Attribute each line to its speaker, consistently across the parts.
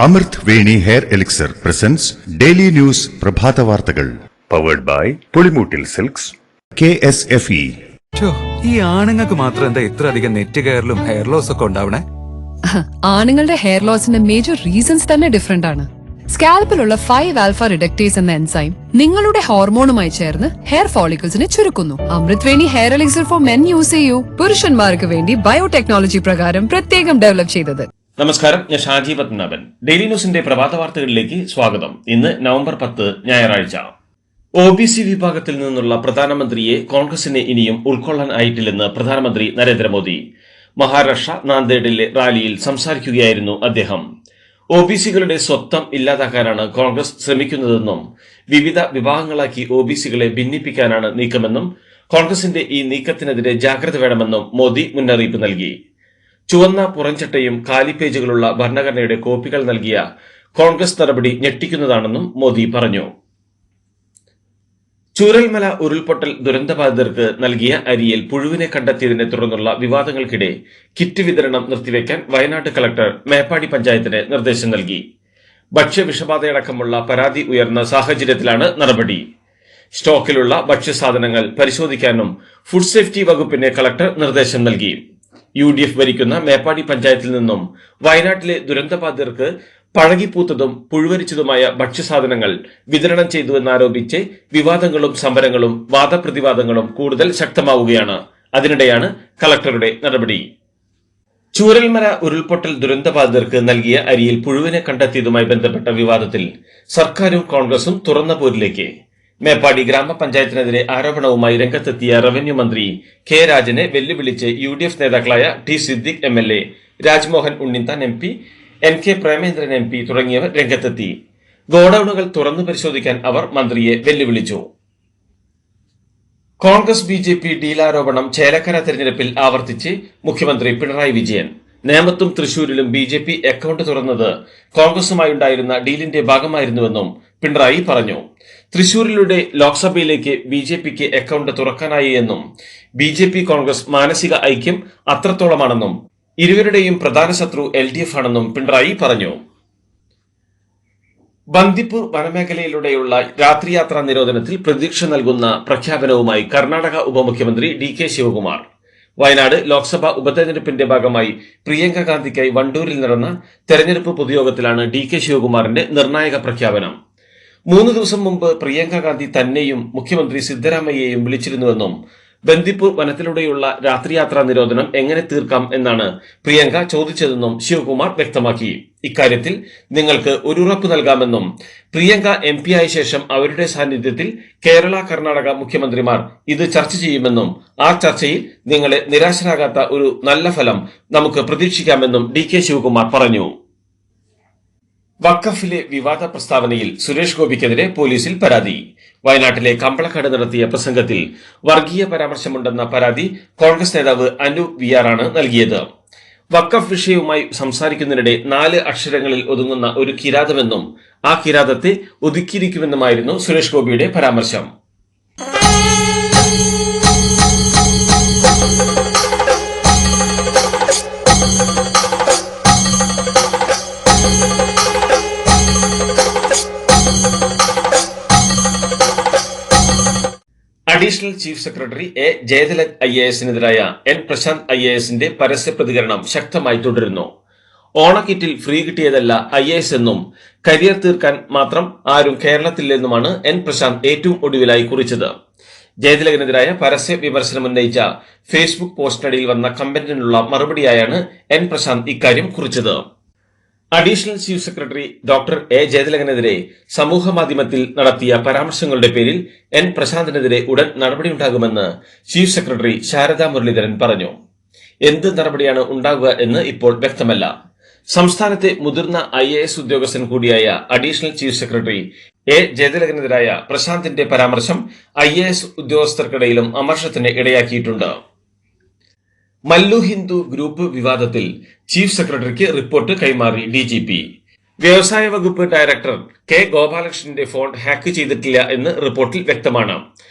Speaker 1: അമൃത് Veni hair elixir presents daily news പ്രഭാത വാർത്തകൾ powered by Pulimoottil silks KSFE.
Speaker 2: ഈ ആണുങ്ങൾക്ക് മാത്രം എന്താ ഇത്ര അധികം നെറ്റ് കെയറിലും ഹെയർ ലോസ് ഒക്കെ ഉണ്ടാവണേ?
Speaker 3: ആണുങ്ങളുടെ ഹെയർ ലോസിന്റെ മേജർ റീസൺസ് തന്നെ ഡിഫറെന്റ് ആണ്. സ്കാൽപ്പിലുള്ള 5-alpha റിഡക്ടേസ് എന്ന എൻസൈം നിങ്ങളുടെ ഹോർമോണുമായി ചേർന്ന് ഹെയർ ഫോളിക്കിൾസിനെ ചുരുക്കുന്നു. Amrut Veni hair elixir for men use ചെയ്യൂ. പുരുഷന്മാർക്ക് വേണ്ടി ബയോടെക്നോളജി പ്രകാരം പ്രത്യേകം ഡെവലപ്പ് ചെയ്തത്.
Speaker 4: നമസ്കാരം, ഞാൻ ഷാജി പത്മനാഭൻ. ഡെയിലി ന്യൂസിന്റെ പ്രഭാത വാർത്തകളിലേക്ക് സ്വാഗതം. ഇന്ന് നവംബർ 10 ഞായറാഴ്ച. OBC വിഭാഗത്തിൽ നിന്നുള്ള പ്രധാനമന്ത്രിയെ കോൺഗ്രസിന് ഇനിയും ഉൾക്കൊള്ളാൻ ആയിട്ടില്ലെന്ന് പ്രധാനമന്ത്രി നരേന്ദ്രമോദി. മഹാരാഷ്ട്ര നാന്ദേഡിലെ റാലിയിൽ സംസാരിക്കുകയായിരുന്നു അദ്ദേഹം. OBCകളുടെ സ്വത്വം ഇല്ലാതാക്കാനാണ് കോൺഗ്രസ് ശ്രമിക്കുന്നതെന്നും വിവിധ വിഭാഗങ്ങളാക്കി OBCകളെ ഭിന്നിപ്പിക്കാനാണ് നീക്കമെന്നും കോൺഗ്രസിന്റെ ഈ നീക്കത്തിനെതിരെ ജാഗ്രത വേണമെന്നും മോദി മുന്നറിയിപ്പ് നൽകി. ചുവന്ന പുറംചട്ടയും കാലിപ്പേജുകളുള്ള ഭരണഘടനയുടെ കോപ്പികൾ നൽകിയ കോൺഗ്രസ് നടപടി ഞെട്ടിക്കുന്നതാണെന്നും മോദി പറഞ്ഞു. ചൂരൽമല ഉരുൾപൊട്ടൽ ദുരന്തബാധിതർക്ക് നൽകിയ അരിയിൽ പുഴുവിനെ കണ്ടെത്തിയതിനെ തുടർന്നുള്ള വിവാദങ്ങൾക്കിടെ കിറ്റ് വിതരണം നിർത്തിവെക്കാൻ വയനാട് കളക്ടർ മേപ്പാടി പഞ്ചായത്തിന് നിർദ്ദേശം നൽകി. ഭക്ഷ്യവിഷബാധയടക്കമുള്ള പരാതി ഉയർന്ന സാഹചര്യത്തിലാണ് നടപടി. സ്റ്റോക്കിലുള്ള ഭക്ഷ്യസാധനങ്ങൾ പരിശോധിക്കാനും ഫുഡ് സേഫ്റ്റി വകുപ്പിന് കളക്ടർ നിർദ്ദേശം നൽകി. UDF ഭരിക്കുന്ന മേപ്പാടി പഞ്ചായത്തിൽ നിന്നും വയനാട്ടിലെ ദുരന്തബാധിതർക്ക് പഴകിപ്പൂത്തതും പുഴുവരിച്ചതുമായ ഭക്ഷ്യസാധനങ്ങൾ വിതരണം ചെയ്തുവെന്നാരോപിച്ച് വിവാദങ്ങളും സമരങ്ങളും വാദപ്രതിവാദങ്ങളും കൂടുതൽ ശക്തമാവുകയാണ്. അതിനിടെയാണ് കളക്ടറുടെ നടപടി. ചൂരൽമല ഉരുൾപൊട്ടൽ ദുരന്തബാധിതർക്ക് നൽകിയ അരിയിൽ പുഴുവിനെ കണ്ടെത്തിയതുമായി ബന്ധപ്പെട്ട വിവാദത്തിൽ സർക്കാരും കോൺഗ്രസും തുറന്ന പോരിലേക്ക്. മേപ്പാടി ഗ്രാമപഞ്ചായത്തിനെതിരെ ആരോപണവുമായി രംഗത്തെത്തിയ റവന്യൂ മന്ത്രി K. രാജനെ വെല്ലുവിളിച്ച് UDF നേതാക്കളായ T. Siddique MLA, Rajmohan Unnithan MP, NK Premendran MP തുടങ്ങിയവർ രംഗത്തെത്തി. ഗോഡൌണുകൾ തുറന്നു പരിശോധിക്കാൻ അവർ മന്ത്രിയെ വെല്ലുവിളിച്ചു. കോൺഗ്രസ് BJP ഡീലാരോപണം ചേലക്കര തെരഞ്ഞെടുപ്പിൽ ആവർത്തിച്ച് മുഖ്യമന്ത്രി പിണറായി വിജയൻ. നേമത്തും തൃശൂരിലും BJP അക്കൌണ്ട് തുറന്നത് കോൺഗ്രസുമായുണ്ടായിരുന്ന ഡീലിന്റെ ഭാഗമായിരുന്നുവെന്നും പിണറായി പറഞ്ഞു. തൃശൂരിലൂടെ ലോക്സഭയിലേക്ക് BJPക്ക് അക്കൌണ്ട് തുറക്കാനായി എന്നും BJP കോൺഗ്രസ് മാനസിക ഐക്യം അത്രത്തോളമാണെന്നും ഇരുവരുടെയും പ്രധാന ശത്രു LDF ആണെന്നും പിണറായി പറഞ്ഞു. ബന്ദിപ്പൂർ വനമേഖലയിലൂടെയുള്ള രാത്രിയാത്രാ നിരോധനത്തിൽ പ്രതീക്ഷ നൽകുന്ന പ്രഖ്യാപനവുമായി കർണാടക ഉപമുഖ്യമന്ത്രി DK ശിവകുമാർ. വയനാട് ലോക്സഭാ ഉപതെരഞ്ഞെടുപ്പിന്റെ ഭാഗമായി പ്രിയങ്ക ഗാന്ധിക്കായി വണ്ടൂരിൽ നടന്ന തെരഞ്ഞെടുപ്പ് പൊതുയോഗത്തിലാണ് DK ശിവകുമാറിന്റെ നിർണായക പ്രഖ്യാപനം. 3 ദിവസം മുമ്പ് പ്രിയങ്ക ഗാന്ധി തന്നെയും മുഖ്യമന്ത്രി സിദ്ധരാമയ്യയെയും വിളിച്ചിരുന്നുവെന്നും ബന്ദിപ്പൂർ വനത്തിലൂടെയുള്ള രാത്രിയാത്രാ നിരോധനം എങ്ങനെ തീർക്കാം എന്നാണ് പ്രിയങ്ക ചോദിച്ചതെന്നും ശിവകുമാർ വ്യക്തമാക്കി. ഇക്കാര്യത്തിൽ നിങ്ങൾക്ക് ഒരു ഉറപ്പ് നൽകാമെന്നും പ്രിയങ്ക MP ആയ ശേഷം അവരുടെ സാന്നിധ്യത്തിൽ കേരള കർണാടക മുഖ്യമന്ത്രിമാർ ഇത് ചർച്ച ചെയ്യുമെന്നും ആ ചർച്ചയിൽ നിങ്ങളെ നിരാശരാകാത്ത ഒരു നല്ല ഫലം നമുക്ക് പ്രതീക്ഷിക്കാമെന്നും DK ശിവകുമാർ പറഞ്ഞു. വഖഫിലെ വിവാദ പ്രസ്താവനയിൽ സുരേഷ് ഗോപിക്കെതിരെ പോലീസിൽ പരാതി. വയനാട്ടിലെ കമ്പളക്കാട് നടത്തിയ പ്രസംഗത്തിൽ വർഗീയ പരാമർശമുണ്ടെന്ന പരാതി കോൺഗ്രസ് നേതാവ് അനൂപ് VR ആണ് നൽകിയത്. വഖഫ് വിഷയവുമായി സംസാരിക്കുന്നതിനിടെ 4 അക്ഷരങ്ങളിൽ ഒതുങ്ങുന്ന ഒരു കിരാതമെന്നും ആ കിരാതത്തെ ഒതുക്കിയിരിക്കുമെന്നുമായിരുന്നു സുരേഷ് ഗോപിയുടെ പരാമർശം. Additional chief secretary A. Jayathilak IAS-നെതിരായ N. പ്രശാന്ത് IAS-ന്റെ പരസ്യ പ്രതികരണം ശക്തമായി തുടരുന്നു. ഓണക്കിറ്റിൽ ഫ്രീ കിട്ടിയതല്ല IAS എന്നും കരിയർ തീർക്കാൻ മാത്രം ആരും കേരളത്തിലെന്നുമാണ് N. പ്രശാന്ത് ഏറ്റവും ഒടുവിലായി കുറിച്ചത്. ജയതിലകിനെതിരായ പരസ്യ വിമർശനം ഉന്നയിച്ച ഫേസ്ബുക്ക് പോസ്റ്റിനിടയിൽ വന്ന കമന്റിനുള്ള മറുപടിയായാണ് N. പ്രശാന്ത് ഇക്കാര്യം കുറിച്ചത്. Additional chief secretary doctor A. ജയതിലകനെതിരെ സമൂഹ മാധ്യമത്തിൽ നടത്തിയ പരാമർശങ്ങളുടെ പേരിൽ N. പ്രശാന്തിനെതിരെ ഉടൻ നടപടിയുണ്ടാകുമെന്ന് ചീഫ് സെക്രട്ടറി ശാരദാ മുരളീധരൻ പറഞ്ഞു. എന്ത് നടപടിയാണ് ഉണ്ടാകുക എന്ന് ഇപ്പോൾ വ്യക്തമല്ല. സംസ്ഥാനത്തെ മുതിർന്ന IAS ഉദ്യോഗസ്ഥൻ കൂടിയായ അഡീഷണൽ ചീഫ് സെക്രട്ടറി A. ജയതിലകനെതിരായ പ്രശാന്തിന്റെ പരാമർശം IAS ഉദ്യോഗസ്ഥർക്കിടയിലും അമർഷത്തിന് ഇടയാക്കിയിട്ടുണ്ട്. മല്ലു ഹിന്ദു ഗ്രൂപ്പ് വിവാദത്തിൽ ചീഫ് സെക്രട്ടറിക്ക് റിപ്പോർട്ട് കൈമാറി DGP. വ്യവസായ വകുപ്പ് ഡയറക്ടർ K. ഗോപാലകൃഷ്ണന്റെ ഫോൺ ഹാക്ക് ചെയ്തിട്ടില്ല എന്ന് റിപ്പോർട്ടിൽ വ്യക്തമാണ്.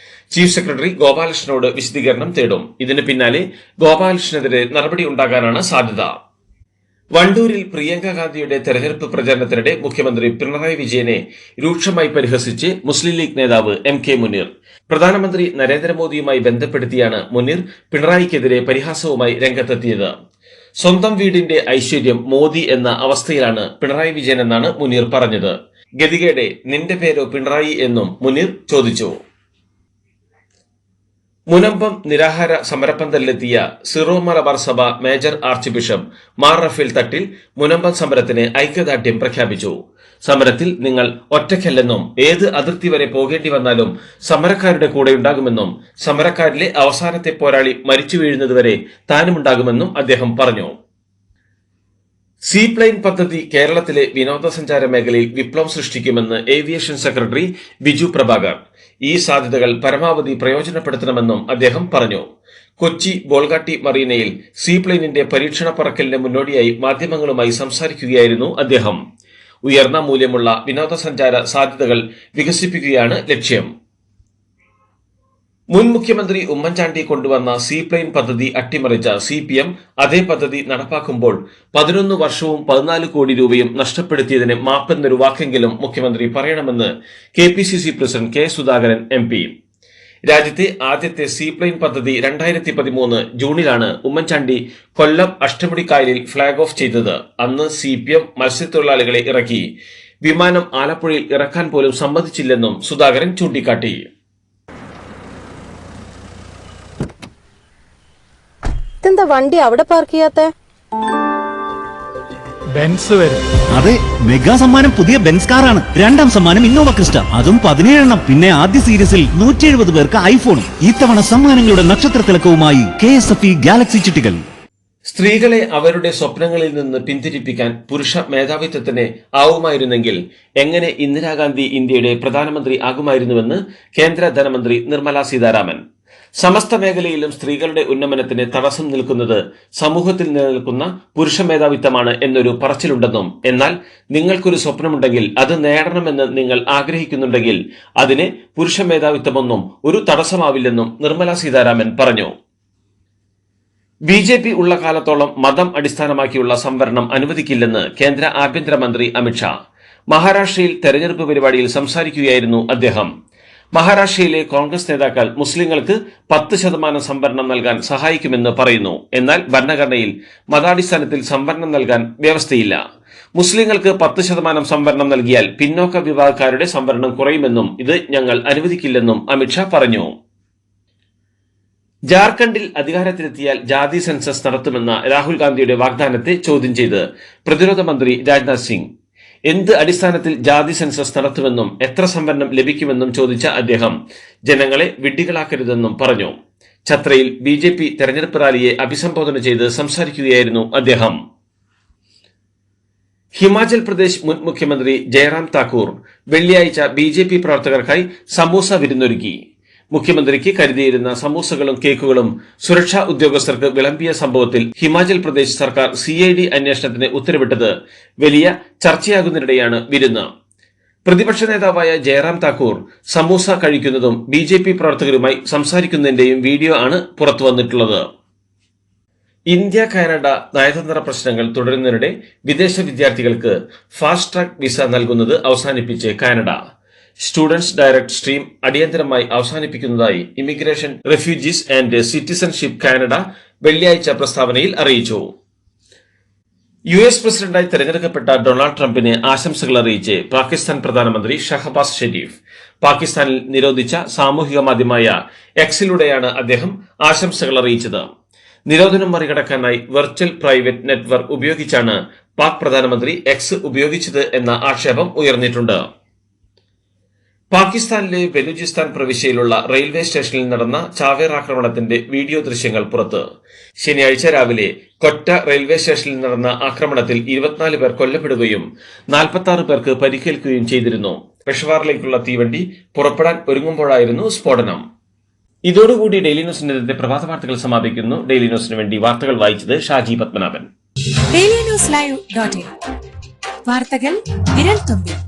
Speaker 4: ചീഫ് സെക്രട്ടറി ഗോപാലകൃഷ്ണനോട് വിശദീകരണം തേടും. ഇതിന് പിന്നാലെ ഗോപാലകൃഷ്ണനെതിരെ നടപടി ഉണ്ടാകാനാണ് സാധ്യത. വണ്ടൂരിൽ പ്രിയങ്ക ഗാന്ധിയുടെ തെരഞ്ഞെടുപ്പ് പ്രചാരണത്തിനിടെ മുഖ്യമന്ത്രി പിണറായി വിജയനെ രൂക്ഷമായി പരിഹസിച്ച് മുസ്ലിം ലീഗ് നേതാവ് MK മുനീർ. പ്രധാനമന്ത്രി നരേന്ദ്രമോദിയുമായി ബന്ധപ്പെടുത്തിയാണ് മുനീർ പിണറായിക്കെതിരെ പരിഹാസവുമായി രംഗത്തെത്തിയത്. സ്വന്തം വീടിന്റെ ഐശ്വര്യം മോദി എന്ന അവസ്ഥയിലാണ് പിണറായി വിജയൻ എന്നാണ് മുനീർ പറഞ്ഞത്. ഗതികേടെ നിന്റെ പേരോ പിണറായി എന്നും മുനീർ ചോദിച്ചു. മുനമ്പം നിരാഹാര സമരപ്പന്തലിലെത്തിയ സിറോ മലബാർ സഭ major archbishop Mar Raphael Thattil Munambam സമരത്തിന് ഐക്യദാർഢ്യം പ്രഖ്യാപിച്ചു. സമരത്തിൽ നിങ്ങൾ ഒറ്റയ്ക്കല്ലെന്നും ഏത് അതിർത്തി വരെ പോകേണ്ടി വന്നാലും സമരക്കാരുടെ കൂടെയുണ്ടാകുമെന്നും സമരക്കാരിലെ അവസാനത്തെ പോരാളി മരിച്ചു വീഴുന്നതുവരെ താനുമുണ്ടാകുമെന്നും അദ്ദേഹം പറഞ്ഞു. സീപ്ലെയിൻ പദ്ധതി കേരളത്തിലെ വിനോദസഞ്ചാര മേഖലയിൽ വിപ്ലവം സൃഷ്ടിക്കുമെന്ന് ഏവിയേഷൻ സെക്രട്ടറി ബിജു പ്രഭാകർ. ഈ സാധ്യതകൾ പരമാവധി പ്രയോജനപ്പെടുത്തണമെന്നും അദ്ദേഹം പറഞ്ഞു. കൊച്ചി ബോൾഗാട്ടി മറീനയിൽ സീപ്ലെയിനിന്റെ പരീക്ഷണ പറക്കലിന് മുന്നോടിയായി മാധ്യമങ്ങളുമായി സംസാരിക്കുകയായിരുന്നു അദ്ദേഹം. ഉയർന്ന മൂല്യമുള്ള വിനോദസഞ്ചാര സാധ്യതകൾ വികസിപ്പിക്കുകയാണ് ലക്ഷ്യം. മുൻ മുഖ്യമന്ത്രി ഉമ്മൻചാണ്ടി കൊണ്ടുവന്ന സീപ്ലെയിൻ പദ്ധതി അട്ടിമറിച്ച CPM അതേ പദ്ധതി നടപ്പാക്കുമ്പോൾ 11 വർഷവും 14 കോടി രൂപയും നഷ്ടപ്പെടുത്തിയതിന് മാപ്പെന്നൊരു വാക്കെങ്കിലും മുഖ്യമന്ത്രി പറയണമെന്ന് KPCC president K. Sudhakaran MP. രാജ്യത്തെ ആദ്യത്തെ സീപ്ലെയിൻ പദ്ധതി 2013 ജൂണിലാണ് ഉമ്മൻചാണ്ടി കൊല്ലം അഷ്ടമുടിക്കായലിൽ ഫ്ളാഗ് ഓഫ് ചെയ്തത്. അന്ന് CPM മത്സ്യത്തൊഴിലാളികളെ ഇറക്കി. വിമാനം ആലപ്പുഴയിൽ ഇറക്കാൻ പോലും സമ്മതിച്ചില്ലെന്നും സുധാകരൻ ചൂണ്ടിക്കാട്ടി.
Speaker 5: എന്താ വണ്ടി അവിടെ പാർക്ക് ചെയ്യാത്ത?
Speaker 6: ബെൻസ് വരും.
Speaker 7: അതെ, മെഗാ സമ്മാനം പുതിയ ബെൻസ് കാറാണ്. രണ്ടാം സമ്മാനം ഇന്നോവ ക്രിസ്റ്റ, അതും 17 എണ്ണം. പിന്നെ ആദ്യ സീരീസിൽ 170 പേർക്ക് ഐഫോൺ. ഇത്തവണ സമ്മാനങ്ങളുടെ നക്ഷത്രത്തിളക്കവുമായി KSFE ഗാലക്സി ചിട്ടികൾ.
Speaker 4: സ്ത്രീകളെ അവരുടെ സ്വപ്നങ്ങളിൽ നിന്ന് പിന്തിരിപ്പിക്കാൻ പുരുഷ മേധാവിത്വത്തിന് ആവുമായിരുന്നെങ്കിൽ എങ്ങനെ ഇന്ദിരാഗാന്ധി ഇന്ത്യയുടെ പ്രധാനമന്ത്രി ആകുമായിരുന്നുവെന്ന് കേന്ദ്ര ധനമന്ത്രി നിർമ്മല സീതാരാമൻ. സമസ്ത മേഖലയിലും സ്ത്രീകളുടെ ഉന്നമനത്തിന് തടസ്സം നിൽക്കുന്നത് സമൂഹത്തിൽ നിലനിൽക്കുന്ന പുരുഷ മേധാവിത്വമാണ് എന്നൊരു പറച്ചിലുണ്ടെന്നും, എന്നാൽ നിങ്ങൾക്കൊരു സ്വപ്നമുണ്ടെങ്കിൽ അത് നേടണമെന്ന് നിങ്ങൾ ആഗ്രഹിക്കുന്നുണ്ടെങ്കിൽ അതിന് പുരുഷ മേധാവിത്വമൊന്നും ഒരു തടസ്സമാവില്ലെന്നും നിർമ്മല സീതാരാമൻ പറഞ്ഞു. BJP ഉള്ള കാലത്തോളം മതം അടിസ്ഥാനമാക്കിയുള്ള സംവരണം അനുവദിക്കില്ലെന്ന് കേന്ദ്ര ആഭ്യന്തരമന്ത്രി അമിത്ഷാ. മഹാരാഷ്ട്രയിൽ തെരഞ്ഞെടുപ്പ് പരിപാടിയിൽ സംസാരിക്കുകയായിരുന്നു അദ്ദേഹം. മഹാരാഷ്ട്രയിലെ കോൺഗ്രസ് നേതാക്കൾ മുസ്ലിങ്ങൾക്ക് 10% സംവരണം നൽകാൻ സഹായിക്കുമെന്ന് പറയുന്നു. എന്നാൽ ഭരണഘടനയിൽ മതാടിസ്ഥാനത്തിൽ സംവരണം നൽകാൻ വ്യവസ്ഥയില്ല. മുസ്ലിങ്ങൾക്ക് 10% സംവരണം നൽകിയാൽ പിന്നോക്ക വിഭാഗക്കാരുടെ സംവരണം കുറയുമെന്നും ഇത് ഞങ്ങൾ അനുവദിക്കില്ലെന്നും അമിത്ഷാ പറഞ്ഞു. ജാർഖണ്ഡിൽ അധികാരത്തിലെത്തിയാൽ ജാതി സെൻസസ് നടത്തുമെന്ന രാഹുൽ ഗാന്ധിയുടെ വാഗ്ദാനത്തെ ചോദ്യം ചെയ്ത് പ്രതിരോധ മന്ത്രി രാജ്നാഥ് സിംഗ്. എന്ത് അടിസ്ഥാനത്തിൽ ജാതി സെൻസസ് നടത്തുമെന്നും എത്ര സംവരണം ലഭിക്കുമെന്നും ചോദിച്ച അദ്ദേഹം ജനങ്ങളെ വിഡ്ഢികളാക്കരുതെന്നും പറഞ്ഞു. ഛത്രയിൽ BJP തെരഞ്ഞെടുപ്പ് റാലിയെ അഭിസംബോധന ചെയ്ത് സംസാരിക്കുകയായിരുന്നു അദ്ദേഹം. ഹിമാചൽ പ്രദേശ് മുൻ മുഖ്യമന്ത്രി ജയറാം താക്കൂർ വെള്ളിയാഴ്ച BJP പ്രവർത്തകർക്കായി സമൂസ വിരുന്നൊരുക്കി. മുഖ്യമന്ത്രിക്ക് കരുതിയിരുന്ന സമൂസകളും കേക്കുകളും സുരക്ഷാ ഉദ്യോഗസ്ഥർക്ക് വിളമ്പിയ സംഭവത്തിൽ ഹിമാചൽ പ്രദേശ് സർക്കാർ CID അന്വേഷണത്തിന് ഉത്തരവിട്ടത് വലിയ ചർച്ചയാകുന്നതിനിടെയാണ് വിരുന്ന്. പ്രതിപക്ഷ നേതാവായ ജയറാം താക്കൂർ സമൂസ കഴിക്കുന്നതും BJP പ്രവർത്തകരുമായി സംസാരിക്കുന്നതിന്റെയും വീഡിയോ ആണ് പുറത്തുവന്നിട്ടുള്ളത്. ഇന്ത്യ കാനഡ നയതന്ത്ര പ്രശ്നങ്ങൾ തുടരുന്നതിനിടെ വിദേശ വിദ്യാർത്ഥികൾക്ക് ഫാസ്റ്റ് ട്രാക്ക് വിസ നൽകുന്നത് അവസാനിപ്പിച്ച് കാനഡ. സ്റ്റുഡൻസ് ഡയറക്ട് സ്ട്രീം അടിയന്തരമായി അവസാനിപ്പിക്കുന്നതായി immigration, refugees and citizenship Canada വെള്ളിയാഴ്ച പ്രസ്താവനയിൽ അറിയിച്ചു. US പ്രസിഡന്റായി തെരഞ്ഞെടുക്കപ്പെട്ട ഡൊണാൾഡ് ട്രംപിന് ആശംസകൾ അറിയിച്ച് പാകിസ്ഥാൻ പ്രധാനമന്ത്രി ഷഹബാസ് ഷെരീഫ്. പാകിസ്ഥാനിൽ നിരോധിച്ച സാമൂഹിക മാധ്യമമായ Xലൂടെയാണ് അദ്ദേഹം ആശംസകൾ അറിയിച്ചത്. നിരോധനം മറികടക്കാനായി വെർച്വൽ പ്രൈവറ്റ് നെറ്റ്വർക്ക് ഉപയോഗിച്ചാണ് പാക് പ്രധാനമന്ത്രി X ഉപയോഗിച്ചത് എന്ന ആക്ഷേപം ഉയർന്നിട്ടുണ്ട്. പാകിസ്ഥാനിലെ ബലൂചിസ്ഥാൻ പ്രവിശ്യയിലുള്ള റെയിൽവേ സ്റ്റേഷനിൽ നടന്ന ചാവേർ ആക്രമണത്തിന്റെ വീഡിയോ ദൃശ്യങ്ങൾ പുറത്ത്. ശനിയാഴ്ച രാവിലെ കൊറ്റ റെയിൽവേ സ്റ്റേഷനിൽ നടന്ന ആക്രമണത്തിൽ 24 പേർ കൊല്ലപ്പെടുകയും 46 പേർക്ക് പരിക്കേൽക്കുകയും ചെയ്തിരുന്നു. പെഷവാറിലേക്കുള്ള തീവണ്ടി പുറപ്പെടാൻ ഒരുങ്ങുമ്പോഴായിരുന്നു സ്ഫോടനം. ഇതോടുകൂടി ഡെയിലി ന്യൂസിന്റെ ഇന്നത്തെ പ്രഭാത വാർത്തകൾ സമാപിക്കുന്നു. ഡെയിലി ന്യൂസിന് വേണ്ടി വാർത്തകൾ വായിച്ചത് Shaji Padmanabhan.
Speaker 8: Daily news live .in വാർത്തകൾ വിരൽ തുമ്പിൽ.